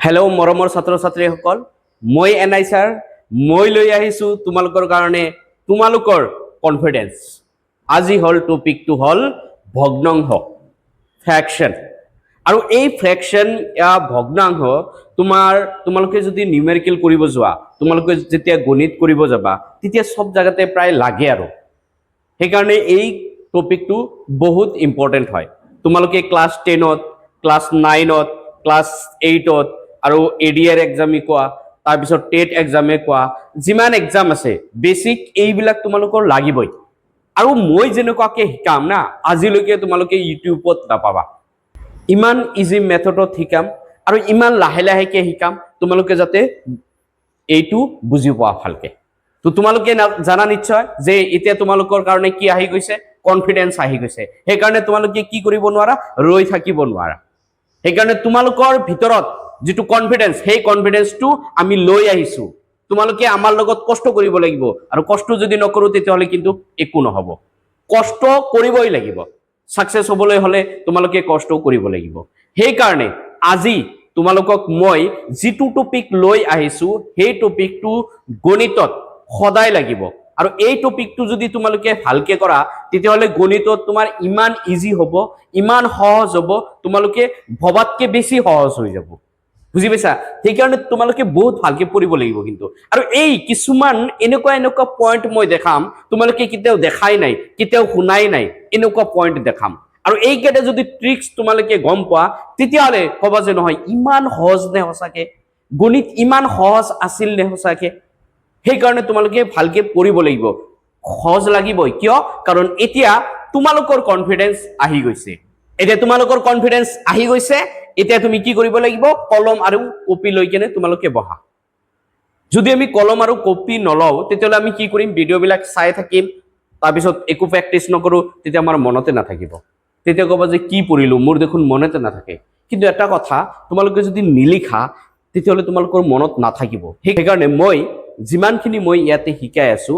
Hello' মৰমৰ ছাত্ৰ ছাত্ৰীসকল, মই এনআই ছাৰ। মই লৈ আহিছোঁ তোমালোকৰ কাৰণে তোমালোকৰ কনফিডেন্স। আজি টপিকটো হ'ল ভগ্নাংশ, ফ্ৰেকশ্যন। আৰু এই ফ্ৰেকশ্যন ভগ্নাংশ তোমালোকে যদি নিউমেৰিকেল কৰিব যোৱা, তোমালোকে যেতিয়া গণিত কৰিব যাবা, তেতিয়া সব জায়গাতে প্ৰায় লাগে। আৰু সেইকাৰণে এই টপিকটো বহুত ইম্পৰ্টেণ্ট হয়। তোমালোকে ক্লাছ 10ত, ক্লাছ 9ত, ক্লাছ 8ত আৰু এডিআৰ এক্সামে কোৱা, তাৰপিছত টেট এক্সামে কোৱা, যিমান এক্সাম আছে বেছিক এইবিলাক তোমালোকৰ লাগিবই। আৰু মই যেনেকুৱাকে শিকাম না, আজিলৈকে তোমালোকে ইউটিউবত নাপাবা। ইমান ইজি মেথডত শিকাম আৰু ইমান লাহে লাহেকে শিকাম, তোমালোকে যাতে এইটো বুজি পোৱা ভালকে। তো তোমালোকে জানা নিশ্চয় যে এতিয়া তোমালোকৰ কাৰণে কি আহি গৈছে, কনফিডেন্স আহি গৈছে। সেইকাৰণে তোমালোকে কি কৰিব নোৱাৰা, ৰৈ থাকিব নোৱাৰা। সেইকাৰণে তোমালোকৰ ভিতৰত যিটো কনফিডেন্স, সেই কনফিডেন্সটো আমি লৈ আহিছো। তোমালোকে আমাৰ লগত কষ্ট কৰিব লাগিব, আৰু কষ্ট যদি নকৰো তেতিয়াহ'লে কিন্তু একো নহ'ব। কষ্ট কৰিবই লাগিব। সাকসেস হ'বলৈ হ'লে তোমালোকে কষ্ট কৰিব লাগিব। সেইকাৰণে আজি তোমালোকক মই যিটো টপিক লৈ আহিছো, সেই টপিকটো গণিতত সদায় লাগিব। আৰু এই টপিকটো যদি তোমালোকে ভালকে কৰা, তেতিয়াহ'লে গণিতত তোমাৰ ইমান ইজি হ'ব, ইমান সহজ হ'ব, তোমালোকে ভবাতকে বেছি সহজ হৈ যাব। বুজি পাইছা? সেইকাৰণে তোমালোকে বহুত ভালকে পঢ়িব লাগিব কিন্তু। আৰু এই কিছুমান এনেকুৱা পইণ্ট মই দেখাম, তোমালোকে কেতিয়াও দেখাই নাই, কেতিয়াও শুনাই নাই, এনেকুৱা পইণ্ট দেখাম। আৰু এইকেইটা যদি ট্ৰিক্স তোমালোকে গম পোৱা, তেতিয়াহ'লে ক'বা যে নহয় ইমান সহজ নে সঁচাকে, গণিত ইমান সহজ আছিল নে সঁচাকে। সেইকাৰণে তোমালোকে ভালকে পঢ়িব লাগিব। সহজ লাগিবই, কিয়? কাৰণ এতিয়া তোমালোকৰ কনফিডেন্স আহি গৈছে। এতিয়া তোমালোকৰ কনফিডেন্স আহি গৈছে, এতিয়া তুমি কি কৰিব লাগিব, কলম আৰু কপি লৈ কেনে তোমালোকে বহা। যদি আমি কলম আৰু কপি নলওঁ, তেতিয়াহ'লে আমি কি কৰিম, ভিডিঅ'বিলাক চাই থাকিম, তাৰপিছত একো প্ৰেক্টিচ নকৰো, তেতিয়া আমাৰ মনতে নাথাকিব। তেতিয়া ক'বা যে কি পঢ়িলো, মোৰ দেখোন মনতে নাথাকে। কিন্তু এটা কথা, তোমালোকে যদি নিলিখা, তেতিয়াহ'লে তোমালোকৰ মনত নাথাকিব। সেইকাৰণে মই যিমানখিনি মই ইয়াতে শিকাই আছো,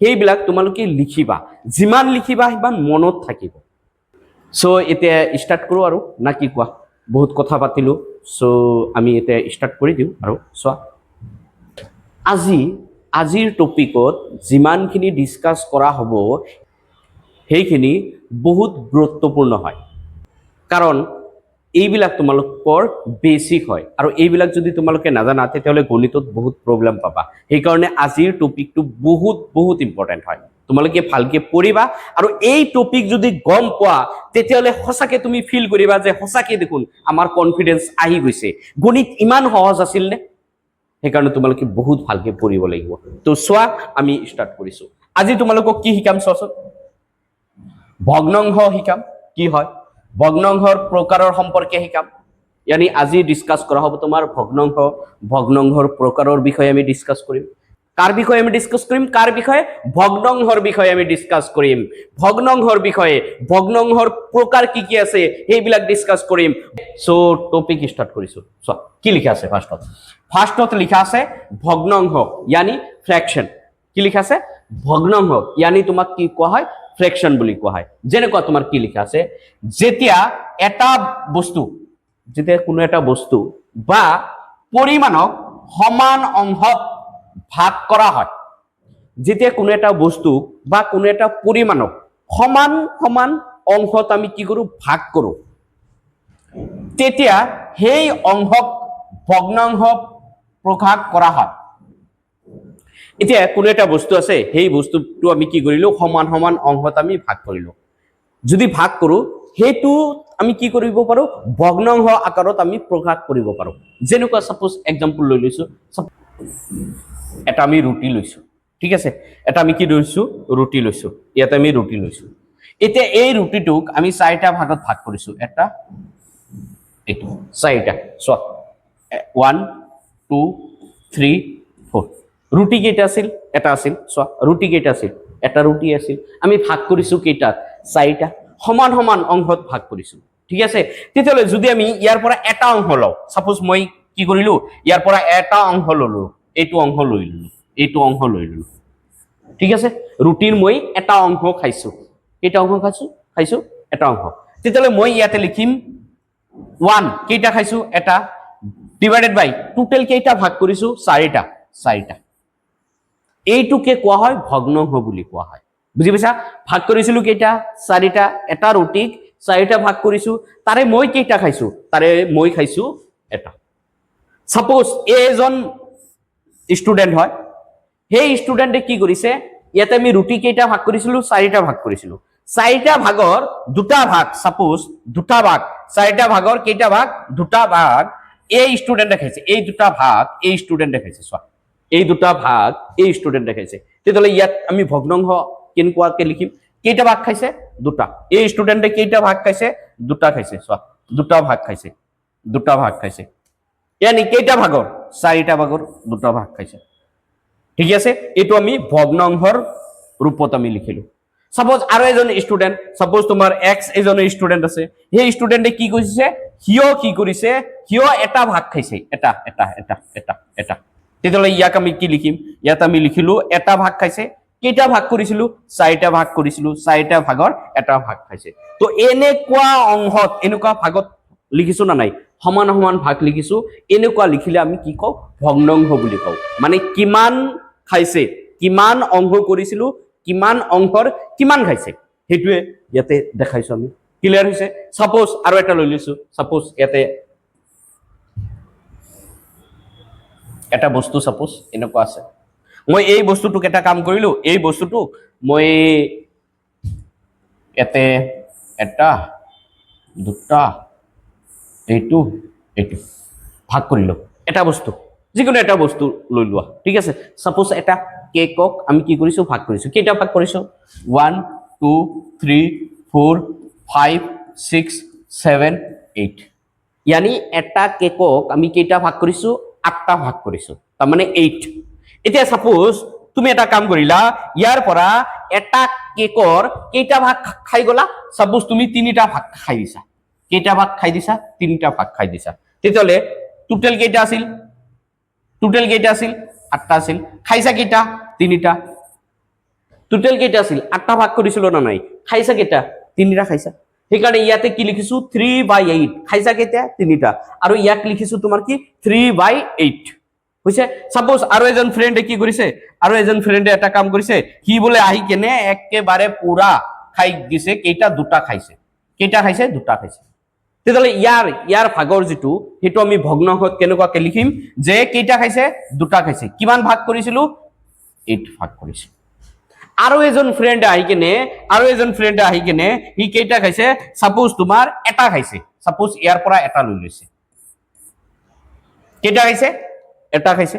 সেইবিলাক তোমালোকে লিখিবা। যিমান লিখিবা সিমান মনত থাকিব। সো এতিয়া ষ্টাৰ্ট কৰোঁ আৰু না কি কোৱা? বহুত কথা পাতিলো, সো আমি এতিয়া ষ্টাৰ্ট কৰি দিওঁ। আৰু চোৱা, আজিৰ টপিকত যিমানখিনি ডিছকাছ কৰা হ'ব, সেইখিনি বহুত গুৰুত্বপূৰ্ণ হয়। কাৰণ এইবিলাক তোমালোকৰ বেছিক হয়, আৰু এইবিলাক যদি তোমালোকে নাজানা, তেতিয়াহ'লে গণিতত বহুত প্ৰব্লেম পাবা। সেইকাৰণে আজিৰ টপিকটো বহুত ইম্পৰ্টেণ্ট হয়। তোমালোকে ভালকে পঢ়িবা, আৰু এই টপিক যদি গম পোৱা, তেতিয়াহ'লে সঁচাকে তুমি ফিল কৰিবা যে সঁচাকে দেখোন আমাৰ কনফিডেন্স আহি গৈছে, গণিত ইমান সহজ আছিল নে। সেইকাৰণে তোমালোকে বহুত ভালকে পঢ়িব লাগিব। তো চোৱা, আমি ষ্টাৰ্ট কৰিছো। আজি তোমালোকক কি শিকাম চোৱাচোন। ভগ্নাংশ শিকাম, কি হয় ভগ্নাংশৰ প্ৰকাৰৰ সম্পৰ্কে শিকাম। ইয়ানি আজি ডিছকাছ কৰা হ'ব তোমাৰ ভগ্নাংশৰ প্ৰকাৰৰ বিষয়ে আমি ডিছকাছ কৰিম। কাৰ বিষয়ে আমি ডিছকাছ কৰিম? ভগ্নাংশৰ বিষয়ে আমি ডিছকাছ কৰিম। ভগ্নাংশৰ প্ৰকাৰ কি আছে, সেইবিলাক ডিছকাছ কৰিম। সো টপিক ষ্টাৰ্ট কৰিছো। চোৱা, কি লিখা আছে ফাৰ্ষ্টত লিখা আছে ভগ্নাংশ, ইয়ানি ফ্ৰেকশ্যন। কি লিখা আছে? ভগ্নাংশ, ইয়ানি তোমাক কি কোৱা হয়, ফ্ৰেকশ্যন বুলি কোৱা হয়। যেনেকুৱা তোমাৰ কি লিখা আছে, যেতিয়া কোনো এটা বস্তু বা পৰিমাণক সমান অংশত ভাগ কৰা হয়, যেতিয়া কোনো এটা বস্তু বা কোনো এটা পৰিমাণক সমান অংশত আমি কি কৰো, ভাগ কৰো, তেতিয়া সেই অংশক ভগ্নাংশ প্ৰকাশ কৰা হয়। এতিয়া কোনো এটা বস্তু আছে, সেই বস্তুটো আমি কি কৰিলো, সমান অংশত আমি ভাগ কৰিলো। যদি ভাগ কৰো, সেইটো আমি কি কৰিব পাৰো, ভগ্নাংশ আকাৰত আমি প্ৰকাশ কৰিব পাৰো। যেনেকুৱা সাপোজ এক্সাম্পল লৈ লৈছো, এটা আমি ৰুটি লৈছো, ঠিক আছে। এটা আমি কি লৈছো, ৰুটি লৈছো। ইয়াতে আমি ৰুটি লৈছো। এতিয়া এই ৰুটিটোক আমি 4টা ভাগত ভাগ কৰিছো। এটা, এইটো 4টা। চোৱা, 1 2 3 4। ৰুটি কেইটা আছিল? এটা আছিল। চোৱা, ৰুটি কেইটা আছিল? এটা ৰুটি আছিল। আমি ভাগ কৰিছো কেইটাত? 4টা। সমান অংশত ভাগ কৰিছো, ঠিক আছে। তেতিয়াহ'লে যদি আমি ইয়াৰ পৰা এটা অংশ লওঁ, সাপোজ মই কি কৰিলো, ইয়াৰ পৰা এটা অংশ ললো, এইটো অংশ লৈ ললো, ঠিক আছে। ৰুটিৰ মই এটা অংশ খাইছো। কেইটা অংশ খাইছো? এটা অংশ। তেতিয়াহ'লে মই ইয়াতে লিখিম 1। কেইটা খাইছো? এটা। ডিভাইডেড বাই টোটেল কেইটা ভাগ কৰিছো চাৰিটা চাৰিটা এইটোকে কোৱা হয় ভগ্নাংশ বুলি কোৱা হয় বুজি পাইছা ভাগ কৰিছিলো কেইটা চাৰিটা এটা ৰুটিক চাৰিটা ভাগ কৰিছো তাৰে মই কেইটা খাইছো তাৰে মই খাইছো এটা সাপোজ এজন স্টুডেন্ট হয় সেই স্টুডেন্টে কি কৰিছে ইয়াতে আমি ৰুটি কেইটা ভাগ কৰিছিলো চাৰিটা ভাগ কৰিছিলো চাৰিটা ভাগৰ দুটা ভাগ সাপোজ দুটা ভাগ চাৰিটা ভাগৰ কেইটা ভাগ দুটা ভাগ এই স্টুডেন্টে খাইছে এই দুটা ভাগ এই স্টুডেন্টে খাইছে চোৱা এই দুটা ভাগ এই স্টুডেন্টে খাইছে তেতিয়াহ'লে ইয়াত আমি ভগ্নাংশ কেনেকুৱাকে লিখিম কেইটা ভাগ খাইছে দুটা এই স্টুডেন্টে কেইটা ভাগ খাইছে দুটা খাইছে চোৱা দুটা ভাগ খাইছে দুটা ভাগ খাইছে यानी কেইটা ভাগৰ চাৰিটা ভাগৰ দুটা ভাগ খাইছে ঠিক আছে এটো আমি ভগ্নাংশৰ ৰূপত আমি লিখিলো সাপোজ আৰু এজন স্টুডেন্ট সাপোজ তোমাৰ x এজন স্টুডেন্ট আছে সেই স্টুডেন্টে কি কৰিছে হিও কি কৰিছে হিও এটা ভাগ খাইছে এটা এটা এটা এটা এটা তেতিয়ালে ইয়াক আমি কি লিখিম ইয়াত আমি লিখিলো এটা ভাগ খাইছে কেইটা ভাগ কৰিছিলো চাৰিটা ভাগ কৰিছিলো চাৰিটা ভাগৰ এটা ভাগ খাইছে তো এনেকুৱা অংশত এনেকুৱা ভাগত লিখিছো না নাই সমান সমান ভাগ লিখিছো এনেকুৱা লিখিলে আমি কি কও ভগ্নাংশ বুলি কও মানে কিমান খাইছে কিমান অংশ কৰিছিলো কিমান অংশৰ কিমান খাইছে হেতুৱে ইয়াতে দেখাইছো আমি ক্লিয়াৰ হৈছে সাপোজ আৰু এটা লৈ লৈছো সাপোজ ইয়াতে এটা বস্তু সাপোজ এনেকুৱা আছে মই এই বস্তুটোক এটা কাম কৰিলো এই বস্তুটো মই ইয়াতে এটা দুটা এইটো এইটো ভাগ কৰিলো এটা বস্তু যিকোনো এটা বস্তু লৈ লোৱা ঠিক আছে সাপোজ এটা কেকক আমি কি কৰিছো ভাগ কৰিছো কেইটা ভাগ কৰিছো 1 2 3 4 5 6 7 8 यानी এটা কেকক আমি কেইটা ভাগ কৰিছো 8টা ভাগ কৰিছো তাৰ মানে 8 এতিয়া সাপোজ তুমি এটা কাম কৰিলা ইয়াৰ পৰা এটা কেকৰ কেইটা ভাগ খাই গলা সাপোজ তুমি 3টা ভাগ খাই দিছা কেইটা ভাগ খাই দিছা 3টা ভাগ খাই দিছা তেতিয়ালে টোটাল কেইটা আছিল 8টা আছিল খাইছা কেইটা 3টা টোটাল কেইটা আছিল 8টা ভাগ কৰিছিল না নাই খাইছা কেইটা 3টা খাইছা সেইকাৰণে ইয়াতে কি লিখিছো 3/8 খাইছা কেইটা 3টা আৰু ইয়াক লিখিছো তোমাৰ কি 3/8 হৈছে সাপোজ আৰু এজন ফ্ৰেন্ডে কি কৰিছে আৰু এজন ফ্ৰেন্ডে এটা কাম কৰিছে কি বলে আহি কেনে একেবাৰে পুৰা খাই দিছে কেইটা দুটা খাইছে কেইটা খাইছে দুটা খাইছে তেতিয়ালে ইয়াৰ ভাগৰ যেটো হেতু আমি ভগ্নাংশত কেনেকুৱাকে লিখিম যে কেইটা খাইছে দুটা খাইছে কিমান ভাগ কৰিছিলো 8 ভাগ কৰিছে আৰু এজন ফ্ৰেন্ড আহি কেনে হি কেইটা খাইছে সাপোজ তোমাৰ এটা খাইছে সাপোজ ইয়াৰ পৰা এটা লৈ লৈছে কেইটা খাইছে এটা খাইছে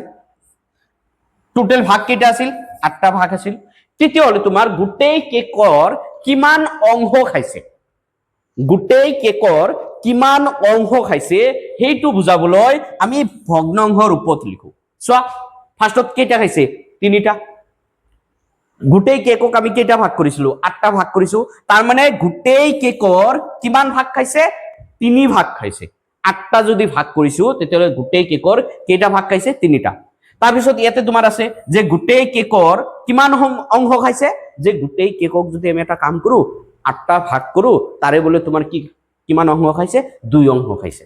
টোটাল ভাগ কেইটা আছিল 8টা ভাগ আছিল তেতিয়ালে তোমাৰ গুটেই কেকৰ কিমান অংশ খাইছে গুটেই কেকৰ কিমান অংশ খাইছে হেইটো বুজাবলৈ আমি ভগ্নাংশ ৰূপত লিখো সোৱা ফাৰ্স্টত কেইটা খাইছে 3টা গুটেই কেকক আমি কেইটা ভাগ কৰিছিলো 8টা ভাগ কৰিছো তাৰ মানে গুটেই কেকৰ কিমান ভাগ খাইছে 3 ভাগ খাইছে 8টা যদি ভাগ কৰিছো তেতিয়ালে গুটেই কেকৰ কেইটা ভাগ খাইছে 3টা তাৰ পিছত ইয়াতে তোমাৰ আছে যে গুটেই কেকৰ কিমান অংশ খাইছে যে গুটেই কেকক যদি আমি এটা কাম কৰো 8টা ভাগ কৰো তাৰে বলে তোমাৰ কি কিমান অংশ খাইছে 2 অংশ খাইছে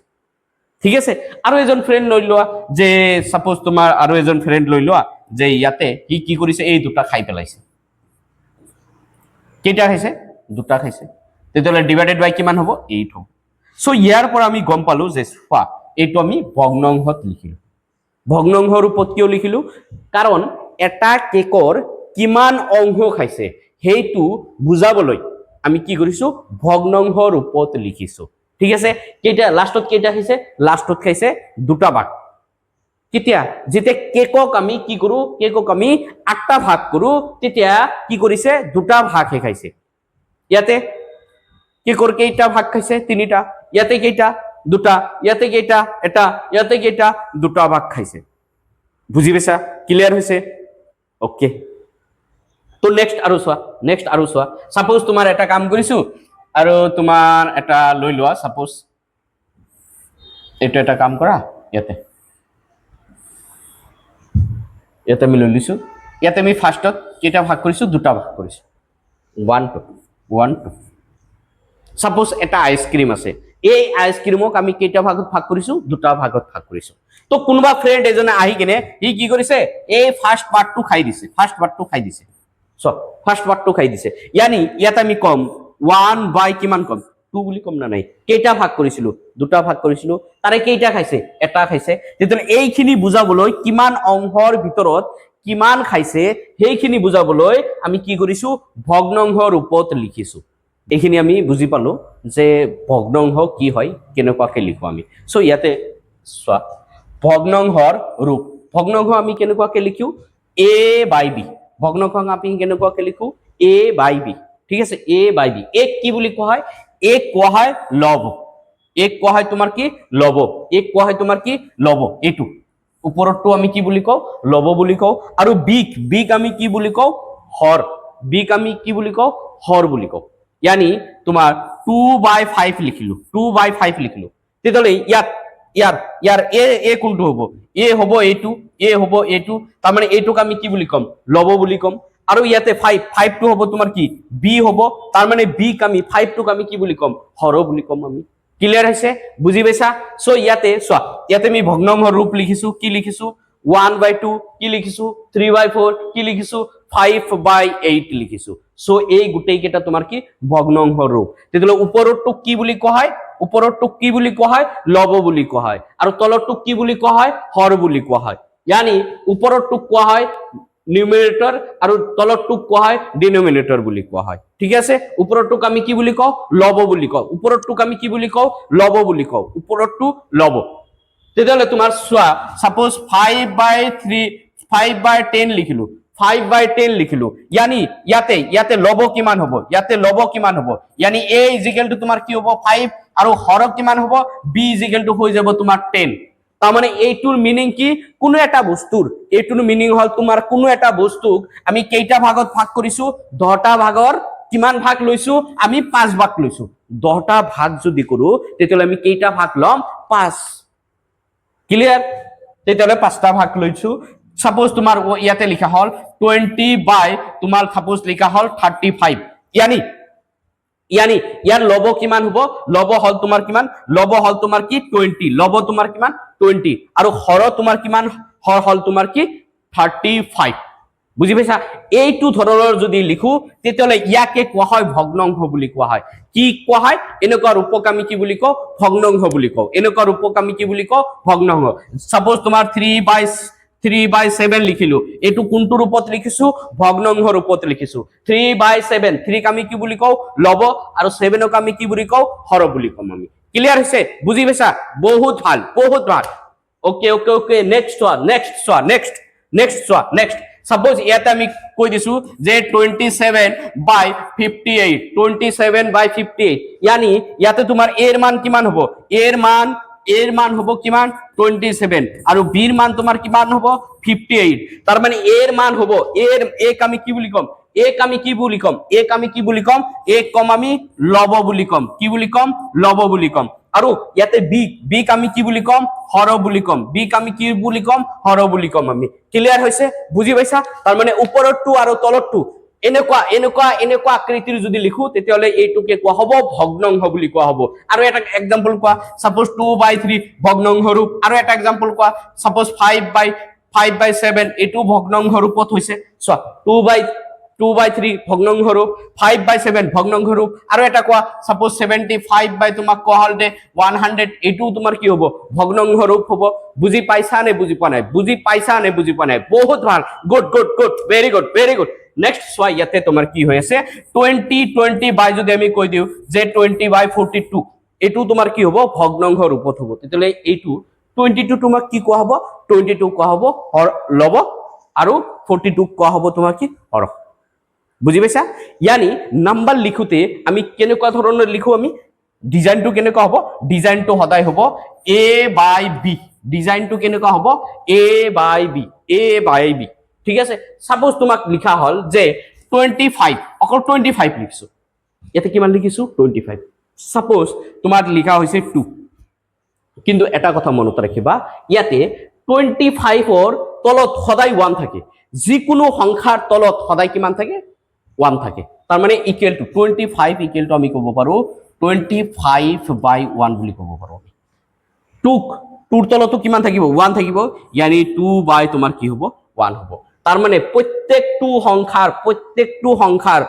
ঠিক আছে আৰু এজন ফ্ৰেন্ড লৈ লোৱা যে সাপোজ তোমাৰ আৰু এজন ফ্ৰেন্ড লৈ লোৱা যে ইয়াতে কি কৰিছে এই দুটা খাই পেলাইছে কেইটা খাইছে দুটা খাইছে তেতিয়ালে ডিভাইডেড বাই কিমান হ'ব 8 হ'ব সো ইয়াৰ পৰা আমি গম পালো যে ফা এইটো আমি ভগ্নাংশত লিখিলো ভগ্নাংশ ৰূপত কিয় লিখিলো কাৰণ এটা কেকৰ কিমান অংশ খাইছে হেইটো বুজাবলৈ আমি কি কৰিছো ভগ্নাংশ ৰূপত লিখিছো ঠিক আছে কেইটা লাষ্টত কেইটা খাইছে লাষ্টত খাইছে দুটা ভাগ কেতিয়া যেতে কেকক আমি কি কৰো কেকক আমি 8টা ভাগ কৰো তেতিয়া কি কৰিছে দুটা ভাগ হে খাইছে ইয়াতে কেকৰ কেইটা ভাগ খাইছে 3টা ইয়াতে কেইটা দুটা ইয়াতে কেইটা এটা ইয়াতে কেইটা দুটা ভাগ খাইছে বুজি পাইছা ক্লিয়াৰ হৈছে ওকে তো নেক্সট আৰু সোৱা সাপোজ তোমাৰ এটা কাম কৰিছো আৰু তোমাৰ এটা লৈ লোৱা সাপোজ এটো এটা কাম কৰা ইয়াতে আমি লৈ লৈছো ইয়াতে আমি ফাৰ্স্টত কেইটা ভাগ কৰিছো দুটা ভাগ কৰিছো 1 2 সাপোজ এটা আইসক্ৰিম আছে এই আইচক্ৰীমক আমি কেইটা ভাগত ভাগ কৰিছো দুটা ভাগত ভাগ কৰিছো তো কোনোবা ফ্ৰেণ্ড এজনে আহি কিনে ই কি কৰিছে এই ফাৰ্ষ্ট পাৰ্টটো খাই দিছে চ ফাৰ্ষ্ট পাৰ্টটো খাই দিছে ইয়ানি ইয়াত আমি কম 1 বাই কিমান কম 2 বুলি কম না নাই কেইটা ভাগ কৰিছিলো দুটা ভাগ কৰিছিলো তাৰে কেইটা খাইছে এটা খাইছে তেতিয়ালে এইখিনি বুজাবলৈ কিমান অংশৰ ভিতৰত কিমান খাইছে সেইখিনি বুজাবলৈ আমি কি কৰিছো ভগ্নাংশ ৰূপত লিখিছো এইখিনি আমি বুজি পালো যে ভগ্নাংশ কি হয় কেনেকুৱাকে লিখো আমি সো ইয়াতে চোৱা ভগ্নাংশৰ ৰূপ ভগ্নাংশ আমি কেনেকুৱাকে লিখো a বাই b ভগ্নাংশ আমি কেনেকুৱাকে লিখো a বাই b ঠিক আছে a বাই b এক কি বুলি কোৱা হয় এক কোৱা হয় লব এক কোৱা হয় তোমাৰ কি লব এক কোৱা হয় তোমাৰ কি লব এটু ওপৰটো আমি কি বুলি কও লব বুলি কও আৰু বিক আমি কি বুলি কও হৰ বিক আমি কি বুলি কও হৰ বুলি কও यानी তোমাৰ 2/5 লিখিলো 2/5 লিখিলো তেতলে ইয়াৰ এ কোনটো হ'ব এ হ'ব এটু তাৰ মানে এটুক আমি কি বুলি কম লব বুলি কম আৰু ইয়াতে 5 টো হ'ব তোমাৰ কি বি হ'ব তাৰ মানে বি আমি 5 টোক আমি কি বুলি কম হৰ বুলি কম আমি ক্লিয়াৰ হৈছে বুজি পাইছা সো ইয়াতে চোৱা ইয়াতে আমি ভগ্নাংশৰ ৰূপ লিখিছো কি লিখিছো 1/2 কি লিখিছো 3/4 কি লিখিছো 5/8 লিখিছো সো এই গুটেই কেটা তোমাৰ কি ভগ্নাংশ ৰূপ তেতলে ওপৰটো কি বুলি কোৱা হয় ওপৰটো কি বুলি কোৱা হয় লব বুলি কোৱা হয় আৰু তলৰটো কি বুলি কোৱা হয় হৰ বুলি কোৱা হয় यानी ওপৰটো কোৱা হয় নিউমাৰেটৰ আৰু তলৰটো কোৱা হয় ডিনোমিনেটৰ বুলি কোৱা হয় ঠিক আছে ওপৰটোক আমি কি বুলি কও লব বুলি কও ওপৰটোক আমি কি বুলি কও লব বুলি কও ওপৰটো লব তেতিয়ালে তোমাৰ সোয়া সাপোজ 5/10 লিখিলো 5/10 লিখিলো यानी ইয়াতে লব কিমান হ'ব यानी a = তোমাৰ কি হ'ব 5 আৰু হৰ কিমান হ'ব b = হৈ যাব তোমাৰ 10 তাৰ মানে এইটোৰ মিনিং কি কোনো এটা বস্তুৰ এইটোৰ মিনিং হল তোমাৰ কোনো এটা বস্তুক আমি কেইটা ভাগত ভাগ কৰিছো 10টা ভাগৰ কিমান ভাগ লৈছো আমি 5 ভাগ লৈছো 10টা ভাগ যদি কৰো তেতিয়ালে আমি কেইটা ভাগ লম 5 ক্লিয়াৰ তেতিয়ালে 5টা ভাগ লৈছো সাপোজ তোমাৰ ইয়াতে লিখা হল 20 বাই তোমাৰ সাপোজ লিখা হল 35 यानी ইয়াৰ লব কিমান হ'ব লব হল তোমাৰ কিমান লব হল তোমাৰ কি 20 লব তোমাৰ কিমান 20 আৰু হৰ তোমাৰ কিমান হৰ হল তোমাৰ কি 35 বুজি পাইছা এইটো ধৰণৰ যদি লিখো তেতিয়ালে ইয়াকে কোৱা হয় ভগ্নাংশ বুলি কোৱা হয় কি কোৱা হয় এনেকুৱা ৰূপক আমি কি বুলি কও ভগ্নাংশ বুলি কও এনেকুৱা ৰূপক আমি কি বুলি কও ভগ্নাংশ সাপোজ তোমাৰ 3/7 লিখিলো এটু কোনটো ৰূপত লিখিছো ভগ্নাংশ ৰূপত লিখিছো 3/7 3 আমি কি বুলি কও লব আৰু 7 ক আমি কি বুলি কও হৰ বুলি কম আমি ক্লিয়াৰ হৈছে বুজি পাইছা বহুত ভাল ওকে নেক্সট সাপোজ ইয়াতে আমি কৈ দিছো যে 27/58 यानी ইয়াতে তোমাৰ a এৰ মান কিমান হ'ব এৰ মান হ'ব কিমান 27 আৰু b এৰ মান তোমাৰ কিমান হ'ব 58 তাৰ মানে a এর মান হ'ব এক আমি কি বুলি কম এক আমি কি বুলি কম এক কম আমি লব বুলি কম কি বুলি কম লব বুলি কম আৰু ইয়াতে বি আমি কি বুলি কম হৰ বুলি কম বি আমি কি বুলি কম হৰ বুলি কম আমি ক্লিয়াৰ হৈছে বুজি পাইছা তাৰ মানে ওপৰটো আৰু তলৰটো এনেকুৱা আকৃতিৰ যদি লিখো তেতিয়ালে এইটোকে কোৱা হ'ব ভগ্নাংশ বুলি কোৱা হ'ব আৰু এটা एग्जांपल কোৱা সাপোজ 2/3 ভগ্নাংশ ৰূপ আৰু এটা एग्जांपल কোৱা সাপোজ 5/7 এটো ভগ্নাংশ ৰূপত হৈছে সো 2/3 ভগ্নাংশ ৰূপ 5/7 ভগ্নাংশ ৰূপ আৰু এটা কোৱা সাপোজ 75 বাই তোমাক কোৱা হল দে 100 এটো তোমাৰ কি হ'ব ভগ্নাংশ ৰূপ হ'ব বুজি পাইছা নে বুজি পোৱা নাই বহুত ভাল গুড ভেৰি গুড নেক্সট সোয়া ইয়াতে তোমাৰ কি হৈ আছে 20 বাই যদি আমি কৈ দিও যে 20/42 এটো তোমাৰ কি হ'ব ভগ্নাংশ ৰূপত হ'ব তেতিয়ালে এইটো 22 তোমাক কি কোৱা হ'ব 22 কোৱা হ'ব হৰ লব আৰু 42 কোৱা হ'ব তোমাৰ কি হৰ বুজি পাইছা यानी নাম্বাৰ লিখোতে আমি কেনেকুৱা ধৰণৰ লিখো আমি ডিজাইনটো কেনেকুৱা হ'ব ডিজাইনটো সদায় হ'ব a/b ডিজাইনটো কেনেকুৱা হ'ব a/b ঠিক আছে সাপোজ তোমাক লিখা হল যে 25 অকল 25 লিখছো ইয়াতে কিমান লিখিছো 25 সাপোজ তোমাক লিখা হৈছে 2 কিন্তু এটা কথা মনত ৰাখিবা ইয়াতে 25 ৰ তলত সদায় 1 থাকে যিকোনো সংখ্যাৰ তলত সদায় কিমান থাকে 1 থাকে তাৰ মানে ইকুৱেল টু 25 ইকুৱেল টু আমি ক'ব পাৰো 25/1 বুলি ক'ব পাৰোঁ আমি টুৰ তলতো কিমান থাকিব 1 থাকিব ইয়ানি 2 বাই তোমাৰ কি হ'ব 1 হ'ব তাৰ মানে প্ৰত্যেকটো সংখ্যাৰ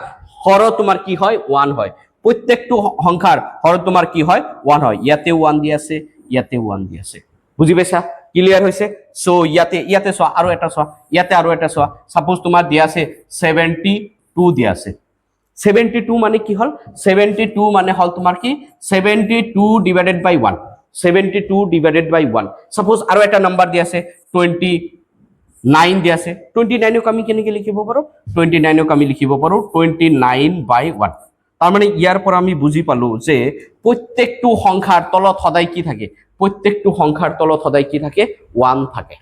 হৰ তোমাৰ কি হয় 1 হয় প্ৰত্যেকটো সংখ্যাৰ হৰ তোমাৰ কি হয় 1 হয় ইয়াতে 1 দি আছে ইয়াতে 1 দি আছে বুজি পাইছা ক্লিয়াৰ হৈছে সো ইয়াতে চোৱা আৰু এটা চোৱা ইয়াতে আৰু এটা চোৱা সাপোজ তোমাৰ দিয়া আছে 72 দিয়া আছে 72 মানে কি হল 72 মানে হল তোমাৰ কি 72 divided by 1 72 divided by 1 suppose আৰু এটা নাম্বার দিয়া আছে 29 দিয়া আছে 29 ক আমি কেনেকৈ লিখিব পাৰো 29 ক আমি লিখিব পাৰো 29/1 তাৰ মানে ইয়াৰ পৰা আমি বুজি পালো যে প্ৰত্যেকটো সংখ্যাৰ তলত সদায় কি থাকে প্ৰত্যেকটো সংখ্যাৰ তলত সদায় কি থাকে 1 থাকে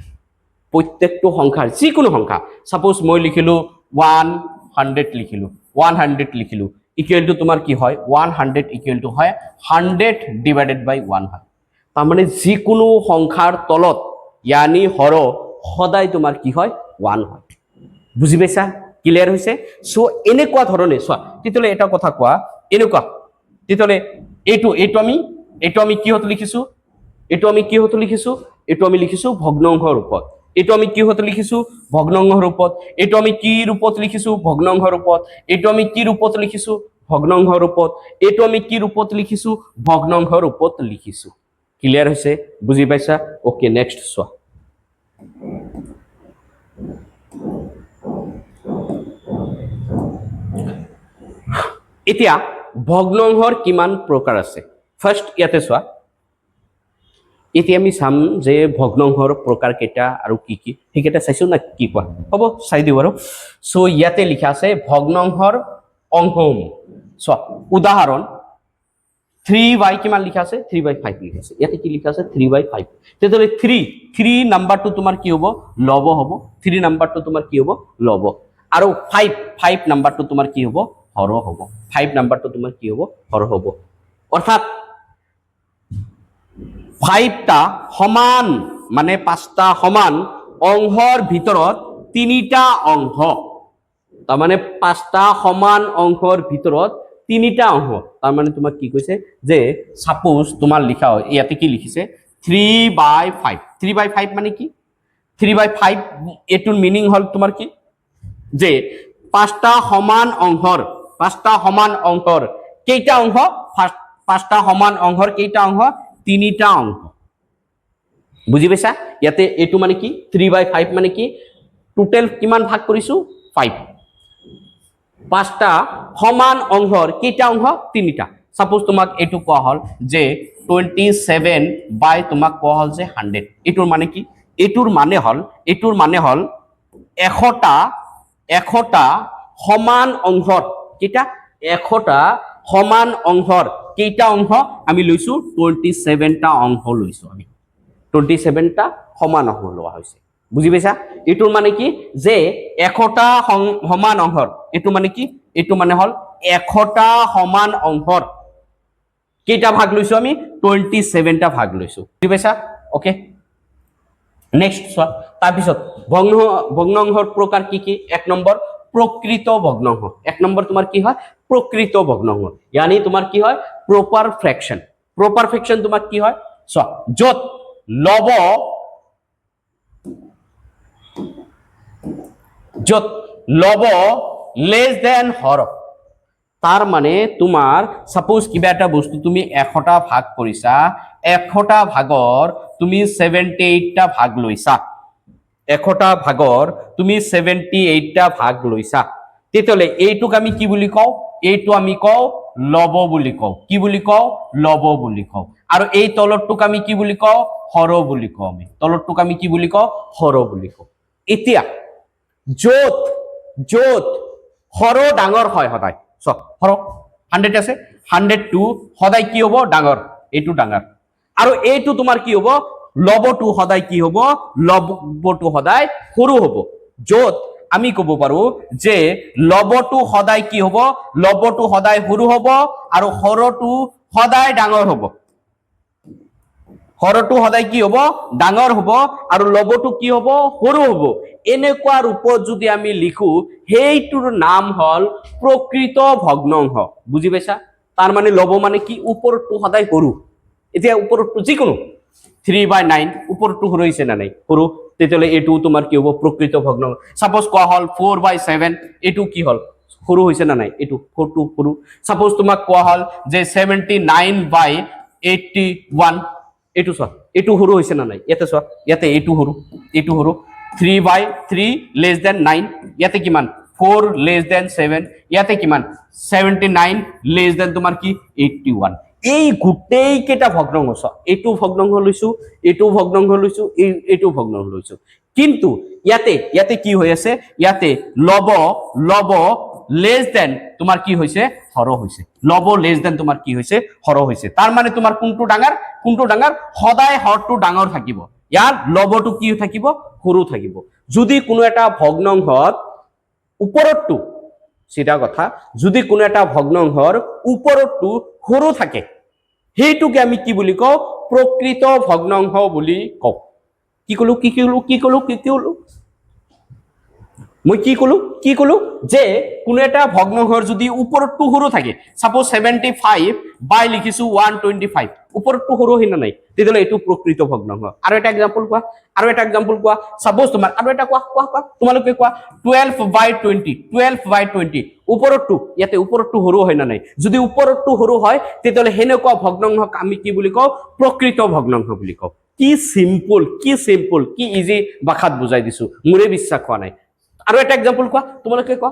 প্ৰত্যেকটো সংখ্যাৰ যিকোনো সংখ্যা সাপোজ মই লিখিলো 100 লিখিলো 100 লিখিলো ইকুয়াল টু তোমাৰ কি হয় 100 ইকুয়াল টু হয় 100 divided by 1 হয় তাৰ মানে যিকোনো সংখ্যাৰ তলত ইয়ানি হৰ সদায় তোমাৰ কি হয় 1 হয় বুজি পাইছা ক্লিয়াৰ হৈছে সো এনেকুৱা ধৰণে চোৱা তেতিয়ালে এটা কথা কোৱা এনেকুৱা তেতিয়ালে এইটো আমি কি হতে লিখিছো এইটো আমি লিখিছো ভগ্নাংশৰ ৰূপত এইটো আমি কি হতে লিখিছো ভগ্নাংশৰ ৰূপত এইটো আমি কি ৰূপত লিখিছো ভগ্নাংশৰ ৰূপত এইটো আমি কি ৰূপত লিখিছো ভগ্নাংশৰ ৰূপত এইটো আমি কি ৰূপত লিখিছো ভগ্নাংশৰ ৰূপত লিখিছো ক্লিয়াৰ হৈছে বুজি পাইছা ওকে নেক্সট চোৱা এতিয়া ভগ্নাংশৰ কিমান প্ৰকাৰ আছে ফাৰ্স্ট ইয়াতে চোৱা এতিয়া আমি চাম যে ভগ্নাংশৰ প্ৰকাৰ কেইটা আৰু কি কি হেকেটা চাইছো না কি কোৱা হ'ব চাই দিও আৰু সো ইয়াতে লিখা আছে ভগ্নাংশৰ অংশম চোৱা উদাহৰণ 3/, কিমান লিখা আছে 3/5 লিখা আছে ইয়াতে কি লিখা আছে 3/5 তেতিয়ালে 3 নাম্বাৰটো তোমাৰ কি হ'ব লব হ'ব 3 নাম্বাৰটো তোমাৰ কি হ'ব লব আৰু 5 নাম্বাৰটো তোমাৰ কি হ'ব হৰ হ'ব 5 নাম্বাৰটো তোমাৰ কি হ'ব হৰ হ'ব অৰ্থাৎ 5টা সমান মানে 5টা সমান অংশৰ ভিতৰত 3টা অংশ তাৰ মানে 5টা সমান অংশৰ ভিতৰত 3টা অংশ তাৰ মানে তোমাক কি কৈছে যে সাপোজ তোমাৰ লিখা হয় ইয়াতে কি লিখিছে 3/5 মানে কি 3/5 এটোৰ মিনিং হল তোমাৰ কি যে 5টা সমান অংশৰ কেইটা অংশ 5টা সমান অংশৰ কেইটা অংশ 3টা অংশ বুজি পাইছা ইয়াতে এটো মানে কি 3/5 মানে কি টোটাল কিমান ভাগ কৰিছো 5 5টা সমান অংশৰ কেইটা অংশ 3টা সাপোজ তোমাক এটো কোৱা হল যে 27 বাই তোমাক কোৱা হল যে 100 এটোৰ মানে কি এটোৰ মানে হল 100টা সমান অংশৰ কেইটা 100টা সমান অংশৰ কেইটা অংশ আমি লৈছো 27টা অংশ লৈছো আমি 27টা সমান অংশ লোৱা হৈছে বুজি পাইছা এটোৰ মানে কি যে 100টা সমান অংশৰ এটো মানে কি এটো মানে হল 100টা সমান অংশৰ কেইটা ভাগ লৈছো আমি 27টা ভাগ লৈছো বুজি পাইছা ওকে নেক্সট চোৱা তাৰ পিছত ভগ্নাংশৰ প্ৰকাৰ কি কি এক নম্বৰ প্ৰকৃত ভগ্নাংশ এক নম্বৰ তোমাৰ কি হয় প্ৰকৃত ভগ্নাংশ यानी তোমাৰ কি হয় প্ৰপাৰ ফ্ৰেকশন তোমাৰ কি হয় চোৱা যত লব লেস দেন হৰ তাৰ মানে তোমাৰ সাপোজ কিবা এটা বস্তু তুমি 100টা ভাগ কৰিছা 100টা ভাগৰ তুমি 78টা ভাগ লৈছা 100টা ভাগৰ তুমি 78টা ভাগ লৈছা তেতিয়ালে এইটোক আমি কি বুলি কও এইটো আমি কও লব বুলি কও কি বুলি কও লব বুলি কও আৰু এই তলৰটোক আমি কি বুলি কও হৰ বুলি কও আমি তলৰটোক আমি কি বুলি কও হৰ বুলি কও এতিয়া যত হৰ ডাঙৰ হয় সদায় সব হৰ 100 আছে 100 সদায় কি হ'ব ডাঙৰ এইটো ডাঙৰ আৰু এইটো তোমাৰ কি হ'ব লবটো সদায় কি হ'ব লবটো সদায় সৰু হ'ব যত আমি কব পাৰো যে লবটো সদায় কি হ'ব লবটো সদায় সৰু হ'ব আৰু হৰটো সদায় ডাঙৰ হ'ব হৰটো সদায় কি হ'ব ডাঙৰ হ'ব আৰু লবটো কি হ'ব সৰু হ'ব এনেকুৱা ৰূপত যদি আমি লিখো হেইটোৰ নাম হল প্ৰকৃত ভগ্নাংশ বুজি পাইছা তাৰ মানে লব মানে কি ওপৰটো সদায় সৰু এতিয়া ওপৰটো যিকোনো 3/9 ওপৰটো সৰু হৈছে না নাই সৰু তেতিয়ালে এটো তোমাৰ কি হ'ব প্ৰকৃত ভগ্নাংশ সাপোজ কোৱা হল 4/7 এটো কি হল সৰু হৈছে না নাই এটো 4 সৰু সাপোজ তোমাক কোৱা হল যে 79/81 এটো সব এটো সৰু হৈছে না নাই ইয়াতে সব ইয়াতে এটো সৰু 3/3 less than 9 ইয়াতে কিমান 4 less than 7 ইয়াতে কিমান 79 less than তোমার কি 81 এই গুটেই কেটা ভগ্নাংশ এটো ভগ্নাংশ লৈছো এটো ভগ্নাংশ লৈছো এটো ভগ্নাংশ লৈছো কিন্তু ইয়াতে কি হৈ আছে ইয়াতে লব less than তোমার কি হৈছে হৰ হৈছে লব less than তোমাৰ কি হৈছে হৰ হৈছে তাৰ মানে তোমাৰ কোনটো ডাঙৰ সদায় হৰটো ডাঙৰ থাকিব ইয়াৰ লবটো কি থাকিব সৰু থাকিব যদি কোনো এটা ভগ্নাংশত ওপৰটো সিধা কথা যদি কোনো এটা ভগ্নাংশৰ ওপৰটো সৰু থাকে হেইটোকে আমি কি বুলি কও প্ৰকৃত ভগ্নাংশ বুলি কও কি কলো মই কি কলো যে কোনো এটা ভগ্নাংশৰ যদি ওপৰটো সৰু থাকে সাপোজ 75 বাই লিখিছো 125 ওপৰটো সৰু হিনা নাই তেতিয়ালে এটো প্ৰকৃত ভগ্নাংশ আৰু এটা এক্সাম্পল কোৱা সাপোজ তোমাৰ আৰু এটা কোৱা তোমালোকে কোৱা 12/20 ওপৰটো ইয়াতে ওপৰটো সৰু হয় না নাই যদি ওপৰটো সৰু হয় তেতিয়ালে হেনেকুৱা ভগ্নাংশক আমি কি বুলি কও প্ৰকৃত ভগ্নাংশ বুলি কও কি সিম্পল কি ইজি ভাষাত বুজাই দিছো মোৰে বিশ্বাস হোৱা নাই আৰু এটা এক্সাম্পল কোৱা তোমালোকে কোৱা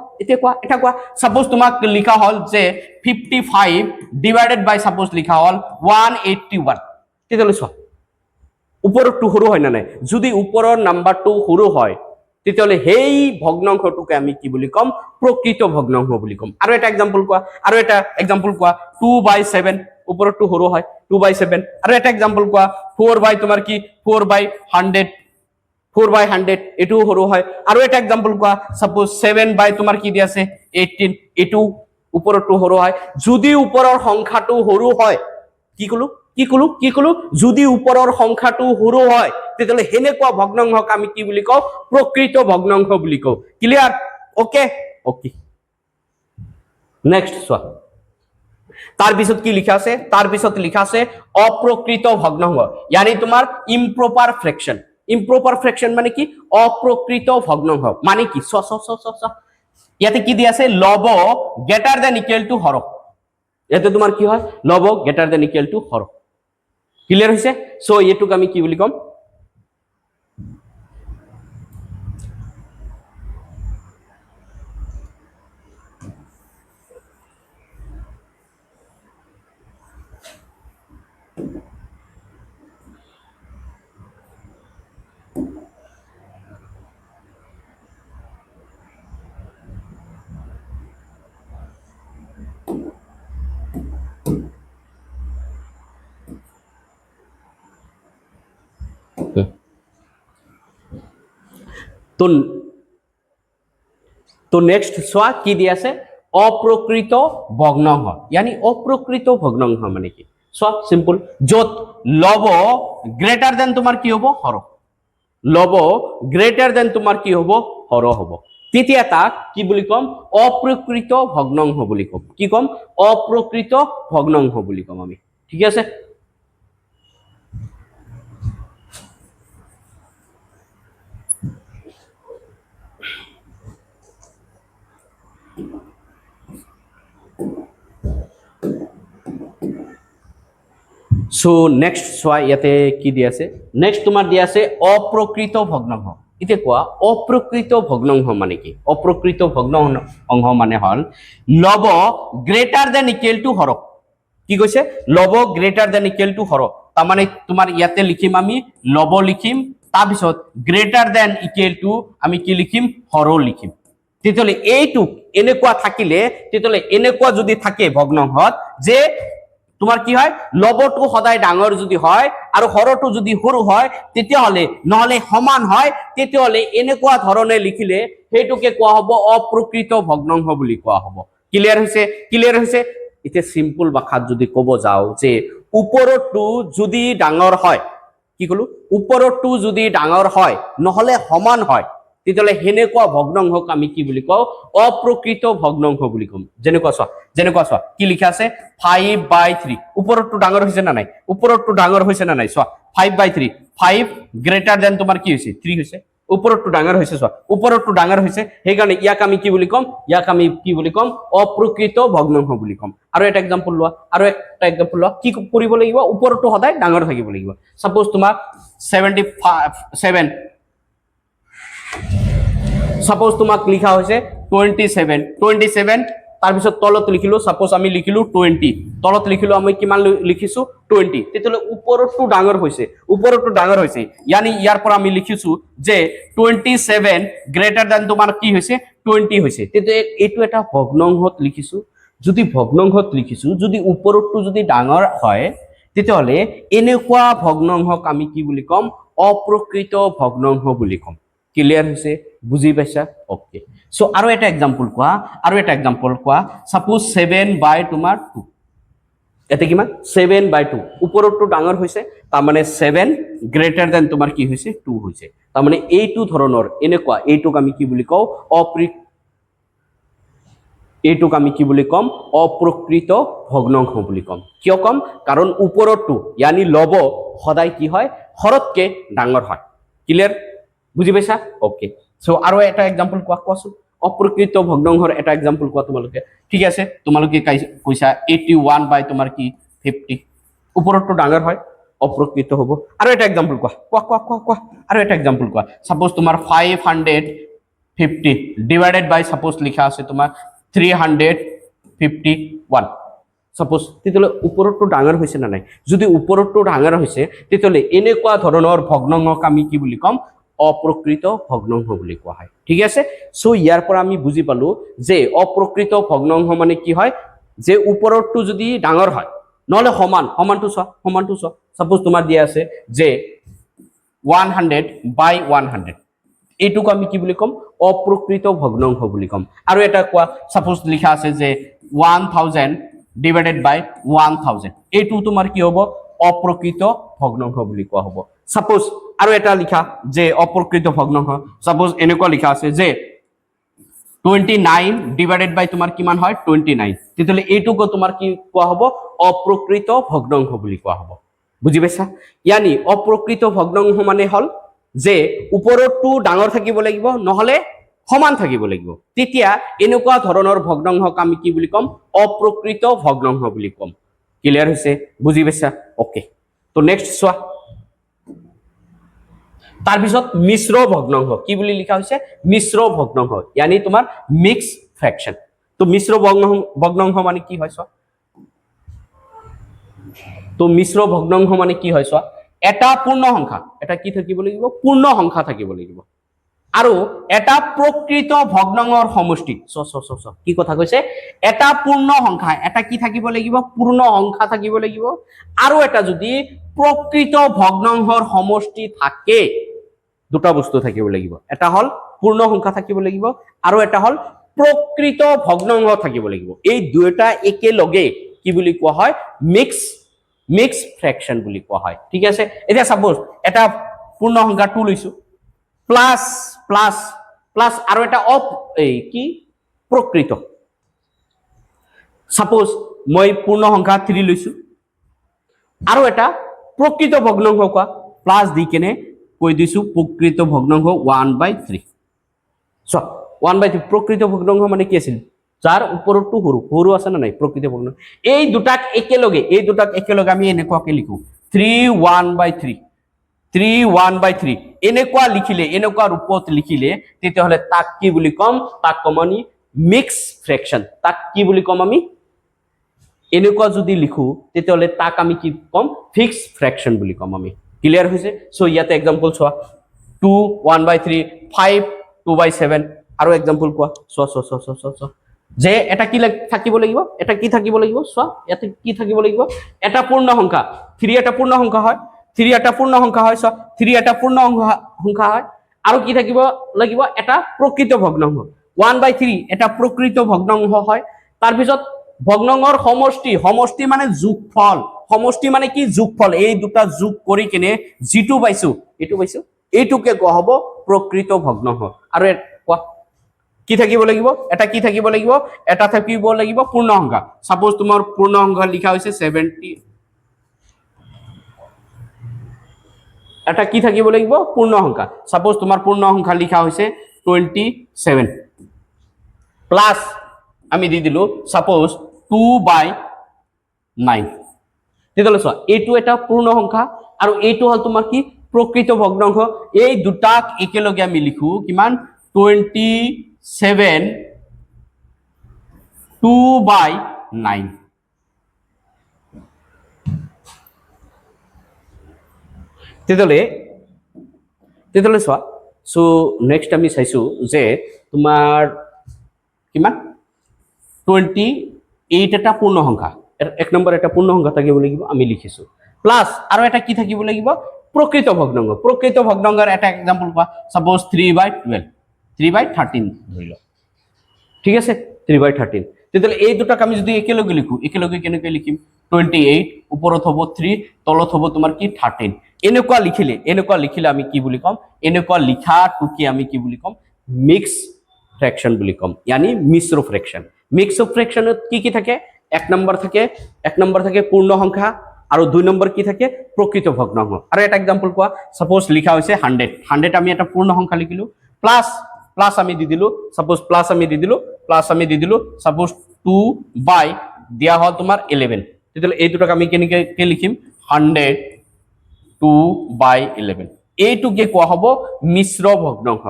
এটা কোৱা সাপোজ তোমাক লিখা হল যে 55 ডিভাইডেড বাই সাপোজ লিখা হল 181 তেতিয়ালে চোৱা ওপৰটো সৰু হয় না নাই যদি ওপৰৰ নাম্বাৰটো সৰু হয় তেতিয়ালে হেই ভগ্নাংশটোকে আমি কি বুলি কম প্ৰকৃত ভগ্নাংশ বুলি কম আৰু এটা এক্সাম্পল কোৱা 2/7 ওপৰটো সৰু হয় 2/7 আৰু এটা এক্সাম্পল কোৱা 4 তোমাৰ কি 4/100 এটো সৰু হয় আৰু এটা এক্সাম্পল কোৱা সাপোজ 7 তোমাৰ কি দি আছে 18 এটো ওপৰটো সৰু হয় যদি ওপৰৰ সংখ্যাটো সৰু হয় কি কলো যদি ওপৰৰ সংখ্যাটো সৰু হয় তেতিয়ালে হেনেকুৱা ভগ্নাংশক আমি কি বুলি কও প্ৰকৃত ভগ্নাংশ বুলি কও ক্লিয়াৰ ওকে নেক্সট সোয়া তার পিছত কি লিখা আছে অপ্রকৃত ভগ্নাংশ yani তোমার ইম্প্রপার ফ্র্যাকশন মানে কি অপ্রকৃত ভগ্নাংশ মানে কি ইয়াতে কি দি আছে লব গ্রেটার দ্যান ইকুয়াল টু হর ইয়াতে তোমার কি হয় লব greater than equal to Har clear হইছে সো এটুক আমি কি বলি কম তো নেক্সট সোয়া কি দি আছে অপ্রকৃত ভগ্নাংশ yani অপ্রকৃত ভগ্নাংশ মানে কি সোয়া সিম্পল যত লব গ্রেটার দ্যান তোমার কি হবে হর লব গ্রেটার দ্যান তোমার কি হবে হর হবে তৃতীয় তাক কি বলি কম অপ্রকৃত ভগ্নাংশ বলি কম কি কম অপ্রকৃত ভগ্নাংশ বলি কম আমি ঠিক আছে সো নেক্সট সোয়া ইয়াতে কি দি আছে নেক্সট তোমার দি আছে অপ্রকৃত ভগ্নাংশ ইতে কোয়া অপ্রকৃত ভগ্নাংশ মানে কি অপ্রকৃত ভগ্নাংশ মানে হল লব গ্রেটার দ্যান ইকুয়াল টু হর কি কইছে লব গ্রেটার দ্যান ইকুয়াল টু হর তার মানে তোমার ইয়াতে লিখিম আমি লব লিখিম তার পিছত গ্রেটার দ্যান ইকুয়াল টু আমি কি লিখিম হর লিখিম তেতিয়ালে এইটুক এনেকুৱা থাকিলে তেতিয়ালে এনেকুৱা যদি থাকে ভগ্নাংশত যে তোমাৰ কি হয় লবটো সদায় ডাঙৰ যদি হয় আৰু হৰটো যদি সৰু হয় তেতিয়ালে নহলে সমান হয় তেতিয়ালে এনেকুৱা ধৰণে লিখিলে হেতুকে কোৱা হ'ব অপ্ৰকৃত ভগ্নাংশ বুলি কোৱা হ'ব ক্লিয়াৰ হৈছে ইতে সিম্পল ভাষাত যদি কব যাও যে ওপৰটো যদি ডাঙৰ হয় কি কলো ওপৰটো যদি ডাঙৰ হয় নহলে সমান হয় তেতিয়াহ'লে সেনেকুৱা ভগ্নাংশক আমি কি বুলি কওঁ অপ্ৰকৃত ভগ্নাংশ বুলি ক'ম যেনেকুৱা চোৱা কি লিখা আছে 5/3 ওপৰতটো ডাঙৰ হৈছে না নাই ওপৰতটো ডাঙৰ হৈছে না নাই চোৱা 5/3 5 গ্ৰেটাৰ দেন তোমাৰ কি হৈছে 3 হৈছে ওপৰতটো ডাঙৰ হৈছে চোৱা ওপৰতটো ডাঙৰ হৈছে সেইকাৰণে ইয়াক আমি কি বুলি ক'ম অপ্ৰকৃত ভগ্নাংশ বুলি ক'ম আৰু এটা এক্সাম্পল লোৱা কি কৰিব লাগিব ওপৰতটো সদায় ডাঙৰ থাকিব লাগিব সাপোজ তোমাৰ 77 সাপোজ তোমাক লিখা হৈছে 27 তাৰ পিছত তলত লিখিলো সাপোজ আমি লিখিলো 20 তলত লিখিলো আমি কিমান লিখিছো 20 তেতিয়ালে ওপৰতটো ডাঙৰ হৈছে ইয়ানি ইয়াৰ পৰা আমি লিখিছো যে 27 গ্ৰেটাৰ দ্যান তোমাৰ কি হৈছে 20 হৈছে তেতিয়া এইটো এটা ভগ্নাংশত লিখিছো যদি ওপৰতটো যদি ডাঙৰ হয় তেতিয়ালে এনেকুৱা ভগ্নাংশক আমি কি বুলি ক'ম অপ্ৰকৃত ভগ্নাংশ বুলি ক'ম ক্লিয়াৰ হৈছে বুজি পাইছা ওকে সো আৰু এটা এক্সাম্পল কোৱা সাপোজ 7/2 তোমাৰ 2 এতে কিমান 7/2 ওপৰতটো ডাঙৰ হৈছে তাৰ মানে 7 গ্ৰেটাৰ দ্যান তোমাৰ কি হৈছে 2 হৈছে তাৰ মানে এইটো ধৰণৰ এনেকুৱা এইটোক আমি কি বুলি কওঁ অপ্ৰকৃত ভগ্নাংশ বুলি ক'ম কিয় ক'ম কাৰণ ওপৰতটো ইয়ানি লব সদায় কি হয় হৰতকে ডাঙৰ হয় ক্লিয়াৰ বুজি পাইছা ওকে সো আৰু এটা এক্সাম্পল কোৱাচোন অপ্ৰকৃত ভগ্নাংশৰ এটা এক্সাম্পল কোৱা তোমালোকে ঠিক আছে তোমালোকে কৈছা 81 বাই তোমাৰ কি 50 ওপৰতটো ডাঙৰ হয় অপ্ৰকৃত হ'ব আৰু এটা এক্সাম্পল কোৱা আৰু এটা এক্সাম্পল কোৱা সাপোজ তোমাৰ 550 ডিভাইডেড বাই সাপোজ লিখা আছে তোমাৰ 351 সাপোজ তেতিয়ালে ওপৰতটো ডাঙৰ হৈছে না নাই যদি ওপৰতটো ডাঙৰ হৈছে তেতিয়ালে এনেকুৱা ধৰণৰ ভগ্নাংশক আমি কি বুলি ক'ম অপ্ৰকৃত ভগ্নাংশ বুলি কোৱা হয় ঠিক আছে সো ইয়াৰ পৰা আমি বুজি পালো যে অপ্ৰকৃত ভগ্নাংশ মানে কি হয় যে ওপৰতটো যদি ডাঙৰ হয় নহলে সমানটো চোৱা সাপোজ তোমাৰ দিয়া আছে যে 100/100 এইটোক আমি কি বুলি ক'ম অপ্ৰকৃত ভগ্নাংশ বুলি ক'ম আৰু এটা কোৱা সাপোজ লিখা আছে যে 1000 ডিভাইডেড বাই 1000 এইটো তোমাৰ কি হ'ব অপ্ৰকৃত ভগ্নাংশ বুলি কোৱা হ'ব সাপোজ আৰু এটা লিখা যে অপ্ৰকৃত ভগ্নাংশ সাপোজ এনেকুৱা লিখা আছে যে 29 ডিভাইডেড বাই তোমাৰ কিমান হয় 29 তেতিয়ালে এইটোকো তোমাৰ কি কোৱা হ'ব অপ্ৰকৃত ভগ্নাংশ বুলি কোৱা হ'ব বুজি পাইছা ইয়ানি অপ্ৰকৃত ভগ্নাংশ মানে হল যে ওপৰতটো ডাঙৰ থাকিব লাগিব নহলে সমান থাকিব লাগিব তেতিয়া এনেকুৱা ধৰণৰ ভগ্নাংশক আমি কি বুলি ক'ম অপ্ৰকৃত ভগ্নাংশ বুলি ক'ম ক্লিয়াৰ হৈছে বুজি পাইছা ওকে তো নেক্সট চোৱা তাৰ পিছত মিশ্ৰ ভগ্নাংশ কি বুলি লিখা হৈছে মিশ্ৰ ভগ্নাংশ ইয়ানি তোমাৰ মিক্স ফ্ৰেকশন তো মিশ্ৰ ভগ্নাংশ মানে কি হয় চোৱা তো মিশ্ৰ ভগ্নাংশ মানে কি হয় চোৱা এটা পূৰ্ণ সংখ্যা এটা কি থাকিব লাগিব পূৰ্ণ সংখ্যা থাকিব লাগিব আৰু এটা প্ৰকৃত ভগ্নাংশৰ সমষ্টি কি কথা কৈছে এটা পূৰ্ণ সংখ্যা এটা কি থাকিব লাগিব পূৰ্ণ সংখ্যা থাকিব লাগিব আৰু এটা যদি প্ৰকৃত ভগ্নাংশৰ সমষ্টি থাকে দুটা বস্তু থাকিব লাগিব এটা হল পূৰ্ণ সংখ্যা থাকিব লাগিব আৰু এটা হল প্ৰকৃত ভগ্নাংশ থাকিব লাগিব এই দুটা একেলগে কি বুলি কোৱা হয় মিক্স ফ্ৰেকশন বুলি কোৱা হয় ঠিক আছে এতিয়া সাপোজ এটা পূৰ্ণ সংখ্যা 2 লৈছো প্লাস আৰু এটা কি প্ৰকৃত সাপোজ মই পূৰ্ণ সংখ্যা 3 লৈছো আৰু এটা প্ৰকৃত ভগ্নাংশ কোৱা প্লাস দি কেনে কৈ দিছো প্ৰকৃত ভগ্নাংশ 1/3 সো 1/3 প্ৰকৃত ভগ্নাংশ মানে কি আছিল যাৰ ওপৰতটো সৰু আছে না নাই প্ৰকৃত ভগ্নাংশ এই দুটাক একেলগে আমি এনেকুৱাকে লিখো 3/1/3 এনেকুৱা লিখিলে এনেকুৱা ৰূপত লিখিলে তেতিয়াহলে তাক কি বুলি কম তাক কম আমি মিক্স ফ্ৰেকশন তাক কি বুলি কম আমি এনেকুৱা যদি লিখো তেতিয়াহলে তাক আমি কি কম ফিক্স ফ্ৰেকশন বুলি কম আমি ক্লিয়াৰ হৈছে সো ইয়াতে এক্সাম্পল চোৱা 2/1/3 5 2/7 আৰু এক্সাম্পল কোৱা চোৱা যে এটা কি থাকিব লাগিব চোৱা ইয়াতে কি থাকিব লাগিব এটা পূৰ্ণ সংখ্যা 3 এটা পূৰ্ণ সংখ্যা হয় 3 এটা পূৰ্ণ সংখ্যা হয় চোৱা 3 এটা পূৰ্ণ সংখ্যা হয় আৰু কি থাকিব লাগিব এটা প্ৰকৃত ভগ্নাংশ 1/3 এটা প্ৰকৃত ভগ্নাংশ হয় তাৰ পিছত ভগ্নাংশৰ সমষ্টি মানে যোগফল সমষ্টি মানে কি যোগফল এই দুটা যোগ কৰি কিনে যেটো পাইছো এইটোকে কোৱা হ'ব প্ৰকৃত ভগ্নাংশ আৰু কোৱা কি থাকিব লাগিব এটা কি থাকিব লাগিব এটা থাকিব লাগিব পূৰ্ণ সংখ্যা সাপোজ তোমাৰ পূৰ্ণ সংখ্যা লিখা হৈছে 70 এটা কি থাকিব লাগিব পূৰ্ণ সংখ্যা সাপোজ তোমাৰ পূৰ্ণ সংখ্যা লিখা হৈছে 27 প্লাস আমি দি দিলো সাপোজ 2/9 তেতিয়াহ'লে চোৱা এইটো এটা পূৰ্ণ সংখ্যা আৰু এইটো হল তোমাৰ কি প্ৰকৃত ভগ্নাংশ এই দুটাক একেলগে আমি লিখো কিমান 27 2/9 তেতিয়াহ'লে চোৱা সো নেক্সট আমি চাইছো যে তোমাৰ কিমান 28 এটা পূৰ্ণ সংখ্যা এক নম্বৰ এটা পূৰ্ণ সংখ্যা থাকিব লাগিব আমি লিখিছো প্লাস আৰু এটা কি থাকিব লাগিব প্ৰকৃত ভগ্নাংশৰ এটা এক্সাম্পল কোৱা সাপোজ 3/12 3/13 ধৰি লও ঠিক আছে 3/13 তেতিয়াহ'লে এই দুটাক আমি যদি একেলগে লিখো একেলগে কেনেকৈ লিখিম 28 ওপৰত হ'ব 3 তলত হ'ব তোমাৰ কি 13 এনেকুৱা লিখিলে আমি কি বুলি কম এনেকুৱা লিখাটোকে আমি কি বুলি কম মিক্স ফ্ৰেকশন বুলি কম यानी মিশ্ৰ ফ্ৰেকশনত কি থাকে এক নম্বৰ থাকে পূৰ্ণ সংখ্যা আৰু দুই নম্বৰ কি থাকে প্ৰকৃত ভগ্নাংশ আৰু এটা एग्जांपल কোৱা সাপোজ লিখা হৈছে 100 আমি এটা পূৰ্ণ সংখ্যা লিখিলো প্লাস আমি দি দিলো সাপোজ সাপোজ 2 বাই দিয়া হল তোমাৰ 11 তেতিয়াহ'লে এই দুটাক আমি কেনেকৈ লিখিম 100 2/11 এইটোকে কোৱা হ'ব মিশ্ৰ ভগ্নাংশ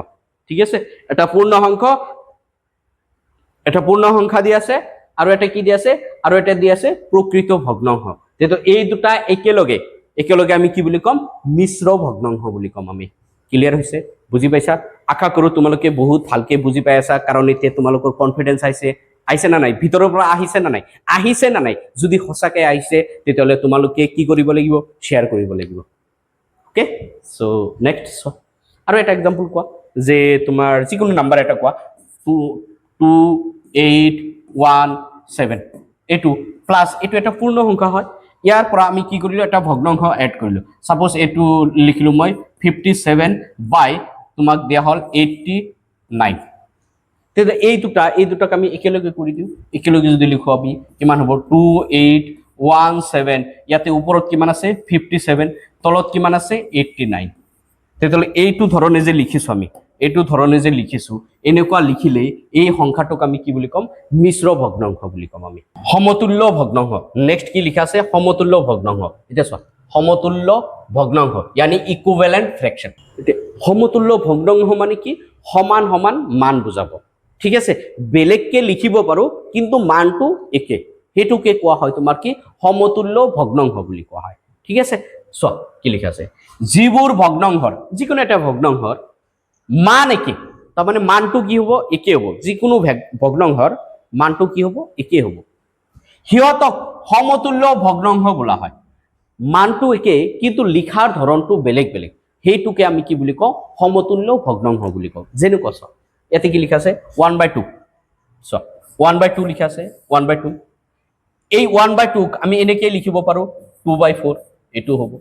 ঠিক আছে এটা পূৰ্ণ সংখ্যা দি আছে আৰু এটা কি দি আছে আৰু এটা দি আছে প্ৰকৃত ভগ্নাংশ যেটো এই দুটা একেলগে আমি কি বুলি কম মিশ্ৰ ভগ্নাংশ বুলি কম আমি ক্লিয়াৰ হৈছে বুজি পাইছা আশা কৰো তোমালোকে বহুত ভালকে বুজি পাই আছা কাৰণ এতিয়া তোমালোকৰ কনফিডেন্স আহিছে না নাই ভিতৰৰ পৰা আহিছে না নাই যদি সঁচাকে আহিছে তেতিয়াহ'লে তোমালোকে কি কৰিব লাগিব শেয়াৰ কৰিব লাগিব ওকে সো নেক্সট আৰু এটা एग्जांपल কোৱা যে তোমাৰ যিকোনো নাম্বাৰ এটা কোৱা 2817 এটো প্লাস এটো এটা পূৰ্ণ সংখ্যা হয় ইয়াৰ পৰা আমি কি কৰিলো এটা ভগ্নাংশ এড কৰিলো সাপোজ এটো লিখিলো মই 57 বাই তোমাক দিয়া হল 89 তেতে এই দুটাক আমি একেলগে কৰি দিও একেলগে যদি লিখো আমি কিমান হ'ব 2817 ইয়াতে ওপৰত কিমান আছে 57 তলত কিমান আছে 89 তেতিয়াহ'লে এইটো ধৰণে যে লিখিছো এনেকুৱা লিখিলে এই সংখ্যাটোক আমি কি বুলি কম মিশ্র ভগ্নাংশ বুলি কম আমি সমতুল্য ভগ্নাংশ নেক্সট কি লিখা আছে সমতুল্য ভগ্নাংশ এটা চোৱা সমতুল্য ভগ্নাংশ यानी ইকুইভ্যালেন্ট ফ্র্যাকশন সমতুল্য ভগ্নাংশ মানে কি সমান মান বুজাব ঠিক আছে বেলেগকে লিখিব পাৰো কিন্তু মানটো একে হেতুকে কোৱা হয় তোমাৰ কি সমতুল্য ভগ্নাংশ বুলি কোৱা হয় ঠিক আছে সো কি লিখা আছে যিবোৰ ভগ্নাংশৰ যিকোনো এটা ভগ্নাংশৰ মান একে তাৰ মানে মানটো কি হ'ব একে হ'ব যিকোনো ভগ্নাংশৰ মানটো কি হ'ব একে হ'ব হিয়তক সমতুল্য ভগ্নাংশ বোলা হয় মানটো একে কিন্তু লিখাৰ ধৰণটো বেলেগ হেতুকে আমি কি বুলি কওঁ সমতুল্য ভগ্নাংশ বুলি কওঁ যেনেকুৱা চ ইয়াতে কি লিখা আছে 1/2 চ 1/2 লিখা আছে 1/2 এই 1/2 আমি এনেকৈ লিখিব পাৰো 2/4 এটো হ'ব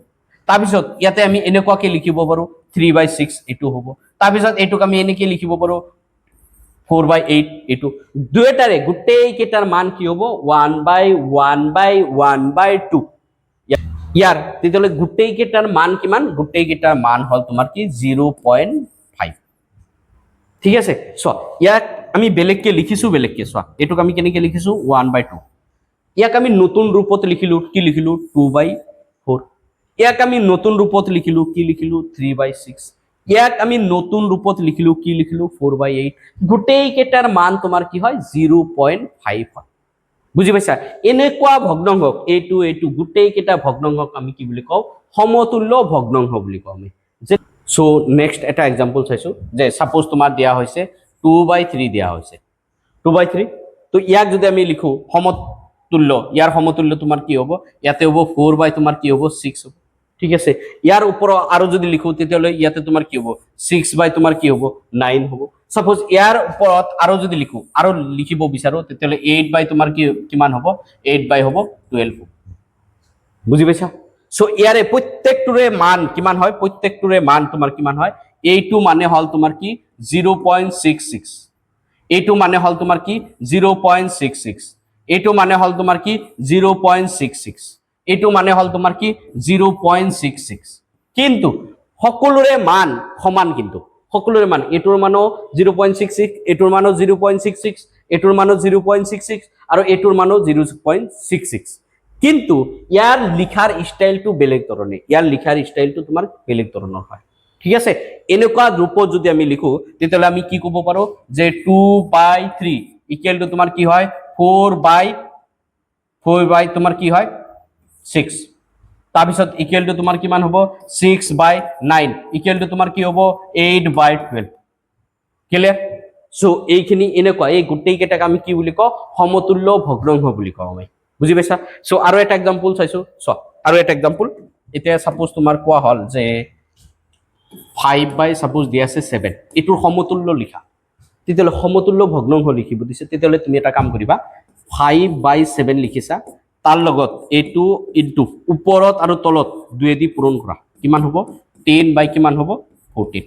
তাৰপিছত ইয়াতে আমি এনেকুৱাকে লিখিব পাৰো 3/6 এটো হ'ব তাৰপিছত এটোক আমি এনেকৈ লিখিব পাৰো 4/8 এটো দুইটাৰে গুটেই কেটাৰ মান কি হ'ব 1/1/1/2 ইয়াৰ তেতিয়ালে গুটেই কেটাৰ মান কিমান গুটেই কেটাৰ মান হল তোমাৰ কি 0.5 ঠিক আছে চ ইয়াক আমি বেলেগকে লিখিছো চ এটোক আমি কেনেকৈ লিখিছো 1/2 ইয়াক আমি নতুন ৰূপত লিখিলো কি লিখিলো 2/4 ইয়াক আমি নতুন ৰূপত লিখিলো কি লিখিলো 3/6 ইয়াক আমি নতুন ৰূপত লিখিলো কি লিখিলো 4/8 গুটেই কেটাৰ মান তোমাৰ কি হয় 0.5 হয় বুজি পাইছা এনেকুৱা ভগ্নাংশক এইটো গুটেই কেটা ভগ্নাংশক আমি কি বুলি কওঁ সমতুল্য ভগ্নাংশ বুলি কওঁ আমি যে সো নেক্সট এটা एग्जांपल চাইছো যে সাপোজ তোমাৰ দিয়া হৈছে 2/3 দিয়া হৈছে 2/3 তো ইয়াক যদি আমি লিখো সমতুল্য ইয়াৰ সমতুল্য তোমাৰ কি হ'ব ইয়াতে হ'ব 4 তোমাৰ কি হ'ব 6 হ'ব ঠিক আছে ইয়াৰ ওপৰ আৰু যদি লিখো তেতিয়ালে ইয়াতে তোমাৰ কি হ'ব 6 তোমাৰ কি হ'ব 9 হ'ব সাপোজ ইয়াৰ ওপৰত আৰু যদি লিখো আৰু লিখিব বিচাৰো তেতিয়ালে 8 তোমাৰ কিমান হ'ব 8 হ'ব 12 বুজি পাইছা সো ইয়াৰে প্ৰত্যেকটোৰে মান কিমান হয় প্ৰত্যেকটোৰে মান তোমাৰ কিমান হয় এইটো মানে হল তোমাৰ কি 0.66 এইটো মানে হল তোমাৰ কি 0.66 এইটো মানে হল তোমাৰ কি 0.66 এইটো মানে হল তোমাৰ কি 0.66 কিন্তু সকলোৰে মান সমান কিন্তু সকলোৰে মান এটোৰ মানো 0.66 এটোৰ মানো 0.66 এটোৰ মানো 0.66 আৰু এটোৰ মানো 0.66 কিন্তু ইয়াৰ লিখাৰ স্টাইলটো বেলেগ ধৰণে ইয়াৰ লিখাৰ স্টাইলটো তোমাৰ বেলেগ ধৰণৰ হয় ঠিক আছে এনেকুৱা ৰূপত যদি আমি লিখো তেতিয়ালে আমি কি ক'ব পাৰো যে 2/3 ইকুৱেল টু তোমাৰ কি হয় 4/4 তোমাৰ কি হয় 6 তাৰপিছত ইকুৱেল টু তোমাৰ কিমান হ'ব 6/9 ইকুৱেল টু তোমাৰ কি হ'ব 8/12 ক্লিয়াৰ সো এইখিনি এনেকুৱা এই গুটেই কেটাক আমি কি বুলি কওঁ সমতুল্য ভগ্নাংশ বুলি কওঁ আমি বুজি পাইছা সো আৰু এটা एग्जांपल চাইছো চ আৰু এটা एग्जांपल এতিয়া সাপোজ তোমাৰ কোৱা হল যে 5 বাই সাপোজ দিয়া আছে 7 এটোৰ সমতুল্য লিখা তেতিয়ালে সমতুল্য ভগ্নাংশ লিখিব দিছে তেতিয়ালে তুমি এটা কাম কৰিবা 5/7 লিখিছা তাৰ লগত এটো ইনটু ওপৰত আৰু তলত দুয়েদি পূৰণ কৰা কিমান হ'ব 10 বাই কিমান হ'ব 14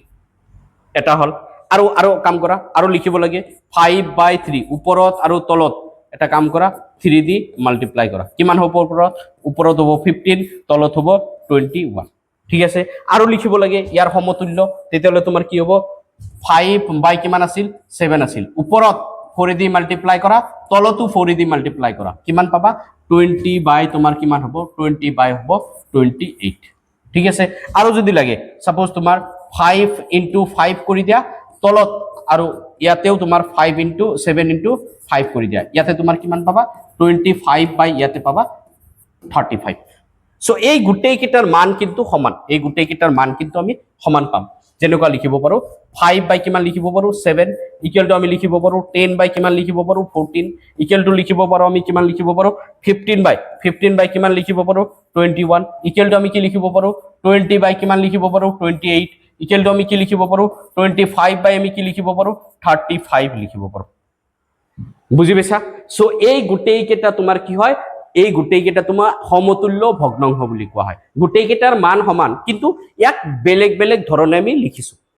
এটা হল আৰু আৰু কাম কৰা আৰু লিখিব লাগে 5/3 ওপৰত আৰু তলত এটা কাম কৰা 3 দি মাল্টিপ্লাই কৰা কিমান হ'ব ওপৰত হ'ব 15 তলত হ'ব 21 ঠিক আছে আৰু লিখিব লাগে ইয়াৰ সমতুল্য তেতিয়ালে তোমাৰ কি হ'ব 5 বাই কিমান আছিল 7 আছিল ওপৰত 4 দি মাল্টিপ্লাই কৰা তলতো 4 দি মাল্টিপ্লাই কৰা কিমান পাবা 20 বাই তোমাৰ কিমান হ'ব 20 বাই হ'ব 28 ঠিক আছে আৰু যদি লাগে সাপোজ তোমাৰ 5 into 5 কৰি দিয়া তলত আৰু ইয়াতেও তোমাৰ 5 into 7 into 5 কৰি দিয়া ইয়াতে তোমাৰ কিমান পাবা 25 বাই ইয়াতে পাবা 35 সো এই গুটেই কিটাৰ মান কিন্তু সমান এই গুটেই কিটাৰ মান কিন্তু আমি সমান পাম যেনেকুৱা লিখিব পাৰো 5 বাই কিমান লিখিব পাৰো 7 ইকুৱেল টু আমি লিখিব পাৰো 10 বাই কিমান লিখিব পাৰো 14 ইকুৱেল টু লিখিব পাৰো আমি কিমান লিখিব পাৰো 15 বাই কিমান লিখিব পাৰো 21 ইকুৱেল টু আমি কি লিখিব পাৰো 20 বাই কিমান লিখিব পাৰো 28 ইকুৱেল টু আমি কি লিখিব পাৰো 25 বাই আমি কি লিখিব পাৰো 35 লিখিব পাৰো বুজি পাইছা সো এই গুটেই কেটা তোমাৰ কি হয় এই গুটেই কেটা তোমাৰ সমতুল্য ভগ্নাংশ বুলি কোৱা হয় গুটেই কেটাৰ মান সমান কিন্তু ইয়াক বেলেগ বেলেগ ধৰণে আমি লিখিছো